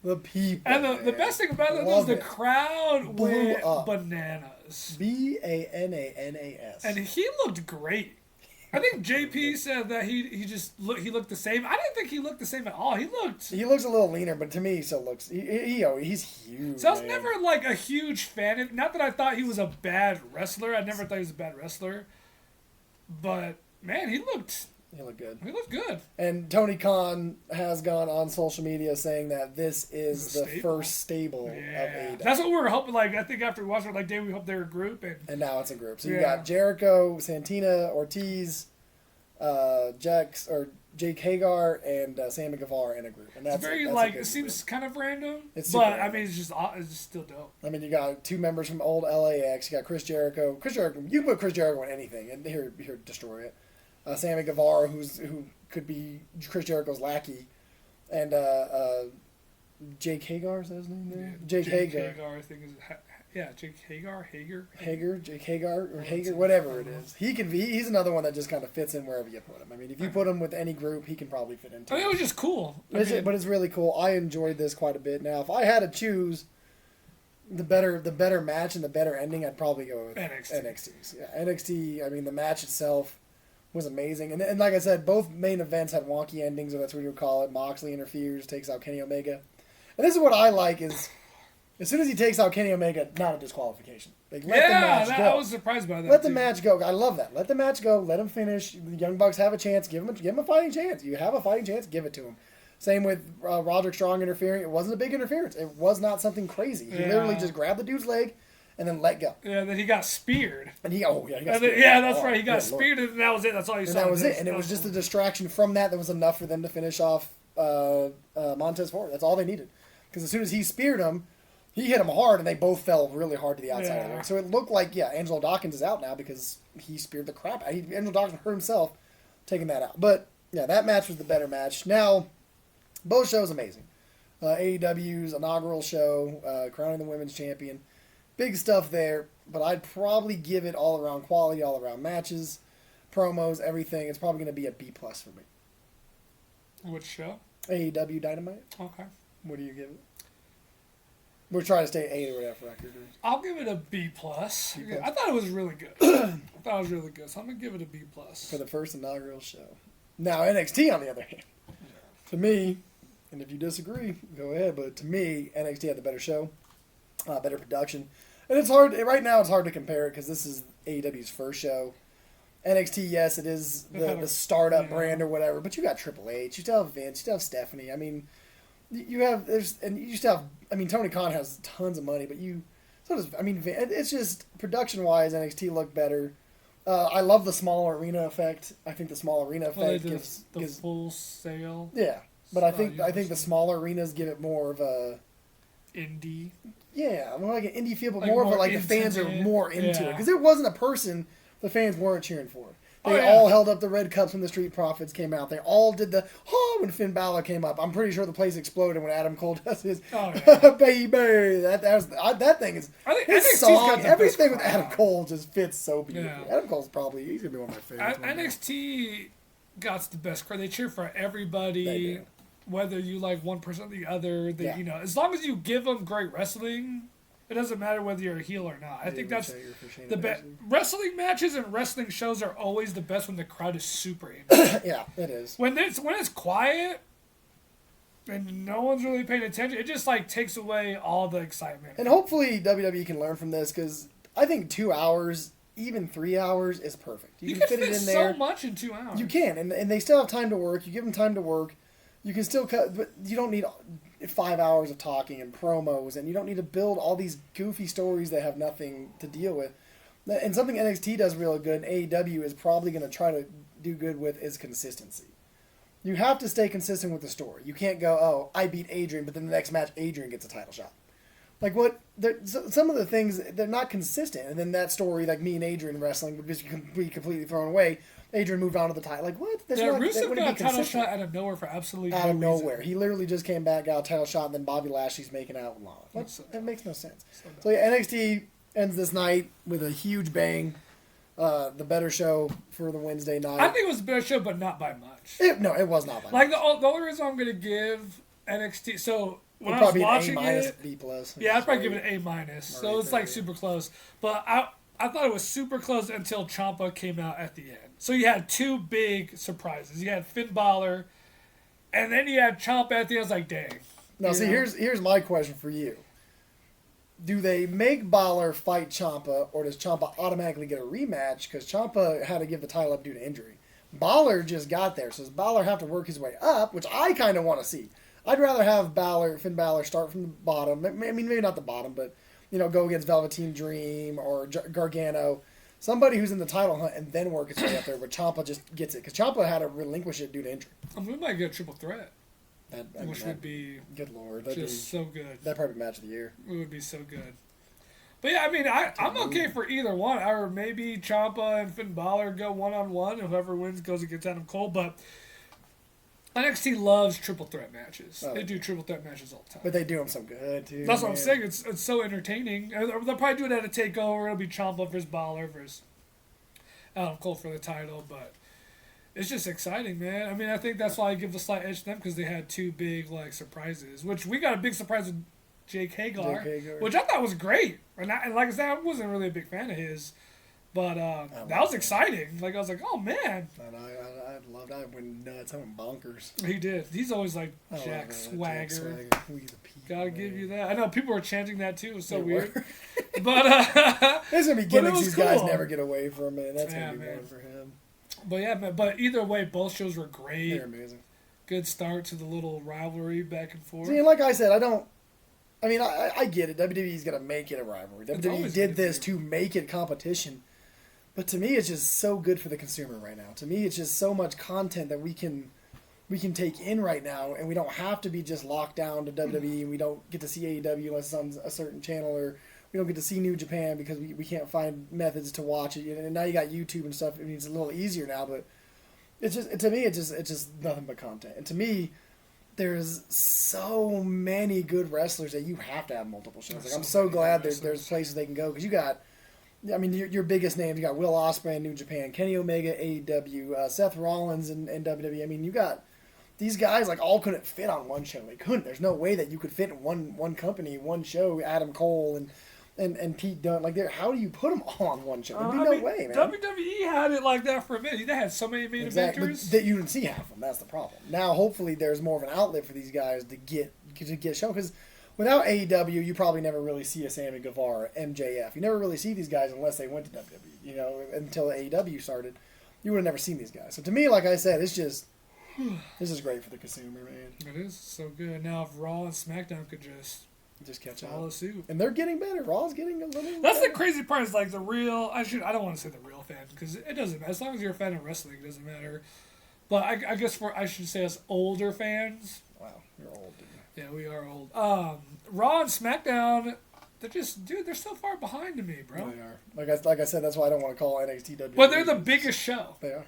the people. And the best thing about it was the crowd went bananas. Bananas. And he looked great. I think JP said that he looked the same. I didn't think he looked the same at all. He looks a little leaner, but to me, he still looks. He's huge. So I was never like a huge fan of. Not that I thought he was a bad wrestler. I never thought he was a bad wrestler. But man, he looked good. He looked good. And Tony Khan has gone on social media saying that this is the first stable of AEW. That's what we were hoping. Like I think after we watched it, like Dave, we hoped they were a group, and now it's a group. So you got Jericho, Santina, Ortiz, Jake Hagar, and Sammy Guevara in a group. And that's it seems kind of random. I mean, it's just still dope. I mean, you got 2 members from old LAX. You got Chris Jericho. You can put Chris Jericho in anything, and here destroy it. Sammy Guevara, who could be Chris Jericho's lackey, and Jake Hagar, is that his name there? Jake Hagar. Hagar, I think is Jake Hagar, Jake Hagar, or Hager, whatever it is. He's another one that just kind of fits in wherever you put him. I mean, if you put him with any group, he can probably fit into. I mean, it was just cool. But it's really cool. I enjoyed this quite a bit. Now, if I had to choose the better match and the better ending, I'd probably go with NXT's. Yeah, NXT. I mean, the match itself was amazing, and like I said, both main events had wonky endings, or that's what you would call it. Moxley interferes, takes out Kenny Omega, and this is what I like is. As soon as he takes out Kenny Omega, not a disqualification. Let the match go. I was surprised by that. Let the match go. I love that. Let the match go. Let him finish. The Young Bucks have a chance. Give him a fighting chance. You have a fighting chance. Give it to him. Same with Roderick Strong interfering. It wasn't a big interference. It was not something crazy. He literally just grabbed the dude's leg and then let go. Yeah, then he got speared. And he got speared. That's right. He got speared, and that was it. That's all you saw. And that was it. And it was just a distraction from that was enough for them to finish off Montez Ford. That's all they needed. Because as soon as he speared him, he hit him hard, and they both fell really hard to the outside of the ring. So it looked like, Angelo Dawkins is out now because he speared the crap out. Angelo Dawkins hurt himself taking that out. But, that match was the better match. Now, both shows amazing. AEW's inaugural show, crowning the women's champion. Big stuff there, but I'd probably give it all-around quality, all-around matches, promos, everything. It's probably going to be a B+ for me. Which show? AEW Dynamite. Okay. What do you give it? We're trying to stay 8 or whatever record. I'll give it a B+. I thought it was really good. So I'm going to give it a B+. For the first inaugural show. Now, NXT, on the other hand. To me, and if you disagree, go ahead, but to me, NXT had the better show, better production. And it's hard, right now it's hard to compare it because this is AEW's first show. NXT, yes, it is the startup brand or whatever, but you got Triple H, you still have Vince, you still have Stephanie. I mean, you still have, Tony Khan has tons of money, but it's just production-wise, NXT looked better. I love the small arena effect. I think the small arena effect gives full sale. Yeah, but I think the smaller arenas give it more of a indie. Yeah, more like an indie feel, but more of the fans are more into it because there wasn't a person the fans weren't cheering for. They all held up the red cups when the Street Profits came out. They all did when Finn Balor came up. I'm pretty sure the place exploded when Adam Cole does his baby. That thing is his song. Everything with Adam Cole just fits so beautifully. Adam Cole's he's gonna be one of my favorites. NXT got the best crowd. They cheer for everybody, whether you like one person or the other. As long as you give them great wrestling. It doesn't matter whether you're a heel or not. I think that's the best. Wrestling matches and wrestling shows are always the best when the crowd is super into it. Yeah, it is. When it's quiet and no one's really paying attention, it just takes away all the excitement. And hopefully WWE can learn from this because I think 2 hours, even 3 hours, is perfect. You can fit it in there. So much in 2 hours. You can, and they still have time to work. You give them time to work. You can still cut, but you don't need 5 hours of talking and promos, and you don't need to build all these goofy stories that have nothing to deal with. And something NXT does real good, and AEW is probably going to try to do good with, is consistency. You have to stay consistent with the story. You can't go, I beat Adrian, but then the next match Adrian gets a title shot. Some of the things, they're not consistent, and then that story, like me and Adrian wrestling, would just be completely thrown away. Adrian moved on to the title. What? Rusev got a title shot out of nowhere for absolutely no reason. Out of nowhere. He literally just came back, got a title shot, and then Bobby Lashley's making out with Lana. That makes no sense. So NXT ends this night with a huge bang. the better show for the Wednesday night. I think it was a better show, but not by much. No, it was not by Like much. the only reason I'm gonna give NXT. So when It'd I was probably watching be an A-, it, B plus. yeah, I'd probably give it an A-. So Right it's like there. super close. But I thought it was super close until Ciampa came out at the end. So you had two big surprises. You had Finn Balor, and then you had Ciampa at the end. I was like, dang. Now, You see, know? here's my question for you. Do they make Balor fight Ciampa, or does Ciampa automatically get a rematch because Ciampa had to give the title up due to injury? Balor just got there, so does Balor have to work his way up, which I kind of want to see. I'd rather have Finn Balor start from the bottom. I mean, maybe not the bottom, but go against Velveteen Dream or Gargano, somebody who's in the title hunt, and then work his way up there. But Ciampa just gets it because Ciampa had to relinquish it due to injury. We might get a triple threat, which would That, be good lord, that'd just so good. that'd probably be match of the year. It would be so good. But yeah, I mean, I'm okay for either one. Or maybe Ciampa and Finn Balor go one-on-one, and whoever wins goes against Adam Cole. But NXT loves triple threat matches. Oh. They do triple threat matches all the time. But they do them so good too. That's what I'm man. saying. It's so entertaining. And they'll probably do it at a takeover. It'll be Ciampa versus Balor versus Adam Cole for the title. But it's just exciting, man. I mean, I think that's why I give the slight edge to them because they had two big surprises. Which we got a big surprise with Jake Hagar, which I thought was great. And like I said, I wasn't really a big fan of his, but that was exciting. Like I was like, oh man, And I loved. I went nuts. I went bonkers. he did. He's always like I love Jack that, Swagger. We the people, Gotta man. give you that. I know people were chanting that too. It was so They weird. were. But There's gonna be But it gimmicks was these guys cool. never get away from, man. That's Yeah, gonna be man. one for him. but yeah, man. But either way, both shows were great. They're amazing. Good start to the little rivalry back and forth. See, and like I said, I get it. WWE's gonna make it a rivalry. It's WWE always did gonna this be. to make it competition. But to me, it's just so good for the consumer right now. To me, it's just so much content that we can take in right now, and we don't have to be just locked down to WWE, and we don't get to see AEW unless it's on a certain channel, or we don't get to see New Japan because we can't find methods to watch it. And now you got YouTube and stuff. I mean, it's a little easier now, but it's just to me, it's just nothing but content. And to me, there's so many good wrestlers that you have to have multiple shows. There's Like, I'm so so many glad good there's wrestlers. places they can go because you got. I mean, your biggest names. You got Will Ospreay in New Japan, Kenny Omega, AEW, Seth Rollins in WWE. I mean, you got these guys all couldn't fit on one show. They couldn't. There's no way that you could fit in one company, one show. Adam Cole and Pete Dunne. How do you put them all on one show? There'd be I no mean, way, man. WWE had it like that for a minute. They had so many main Exactly, eventers. but that you didn't see half of them. That's the problem. Now, hopefully, there's more of an outlet for these guys to get shown because without AEW, you probably never really see a Sammy Guevara, MJF. You never really see these guys unless they went to WWE. Until AEW started, you would have never seen these guys. So to me, like I said, it's just this is great for the consumer, man. It is so good. Now, if Raw and SmackDown could Just catch follow up, suit. and they're getting better. Raw's getting a little. That's the better. crazy part. Is the real. I don't want to say the real fan because it doesn't matter. As long as you're a fan of wrestling, it doesn't matter. But I guess I should say as older fans. Wow, you're old, dude. Yeah, we are old. Raw and SmackDown, they're so far behind to me, bro. They are. Like I said, that's why I don't want to call NXT WWE. But they're the biggest show. They are.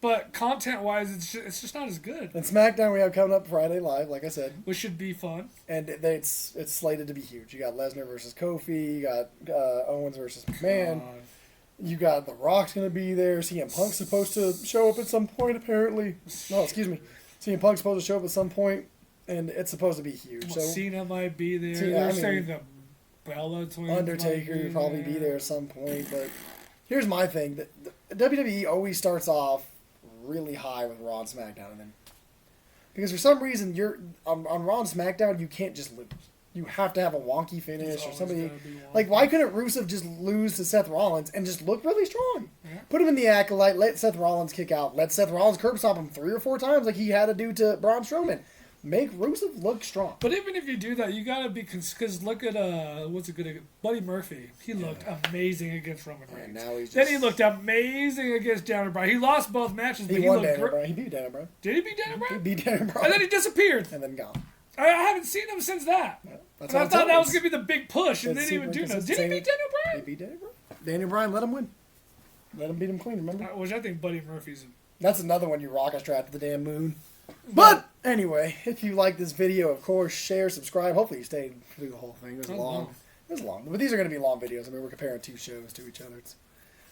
But content-wise, it's just not as good. And SmackDown we have coming up Friday live, like I said, Which should be fun. and it's slated to be huge. You got Lesnar versus Kofi, you got Owens versus McMahon, you got The Rock's gonna be there. CM Punk's supposed to show up at some point, apparently. No, excuse me. CM Punk's supposed to show up at some point, and it's supposed to be huge. So Cena might be there. Cena, They're I mean, saying the Bella twins Undertaker might will probably be there at some point. But here's my thing: the WWE always starts off really high with Raw and SmackDown, and then because for some reason you're on Raw and SmackDown, you can't just lose. You have to have a wonky It's finish or always somebody. gotta be one. Why couldn't Rusev just lose to Seth Rollins and just look really strong? Yeah. Put him in the acolyte, let Seth Rollins kick out, let Seth Rollins curb stomp him 3 or 4 times like he had to do to Braun Strowman. Make Rusev look strong. But even if you do that, you gotta be because look at what's a good Buddy Murphy. He looked amazing against Roman And Reigns. now he's Then just, he looked amazing against Daniel Bryan. He lost both matches, but he he won looked Daniel great. Bryan. He beat Daniel Bryan. Did he beat Daniel He Bryan? beat Daniel Bryan. And then he disappeared. And then gone. I haven't seen him since that. That's And I how thought it's that was always. gonna be the big push, and It's they didn't even super do that. Did he inconsistent. beat Daniel He Bryan? beat Daniel Bryan. Daniel Bryan let him win. Let him beat him clean, remember? Which I think Buddy Murphy's. That's another one you rocket strap to the damn moon. But anyway, if you like this video, of course, share, subscribe. Hopefully you stayed through the whole thing. It was That was long. long. It was long. But these are going to be long videos. I mean, we're comparing 2 shows to each other.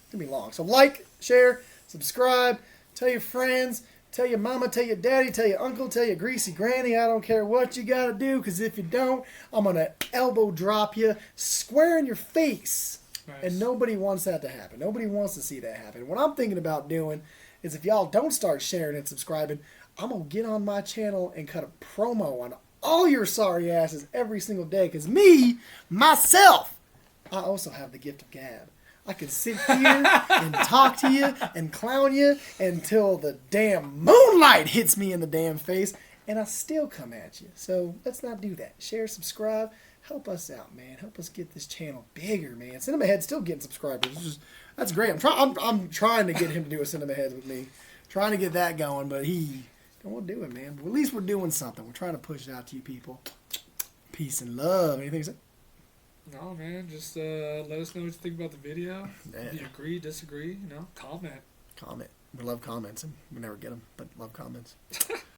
It's going to be long. So like, share, subscribe, tell your friends, tell your mama, tell your daddy, tell your uncle, tell your greasy granny. I don't care what you got to do, because if you don't, I'm going to elbow drop you square in your face. Nice. And nobody wants that to happen. Nobody wants to see that happen. What I'm thinking about doing is, if y'all don't start sharing and subscribing, I'm going to get on my channel and cut a promo on all your sorry asses every single day. Because myself, I also have the gift of gab. I can sit here and talk to you and clown you until the damn moonlight hits me in the damn face, and I still come at you. So let's not do that. Share, subscribe, help us out, man. Help us get this channel bigger, man. Cinema Head's still getting subscribers. That's great. I'm trying to get him to do a Cinema Heads with me, trying to get that going, but he don't want to do it, man. But at least we're doing something. We're trying to push it out to you people. Peace and love. Anything to say? No, man. Just let us know what you think about the video. Yeah. If you agree, disagree, comment. Comment. We love comments, and we never get them, but love comments.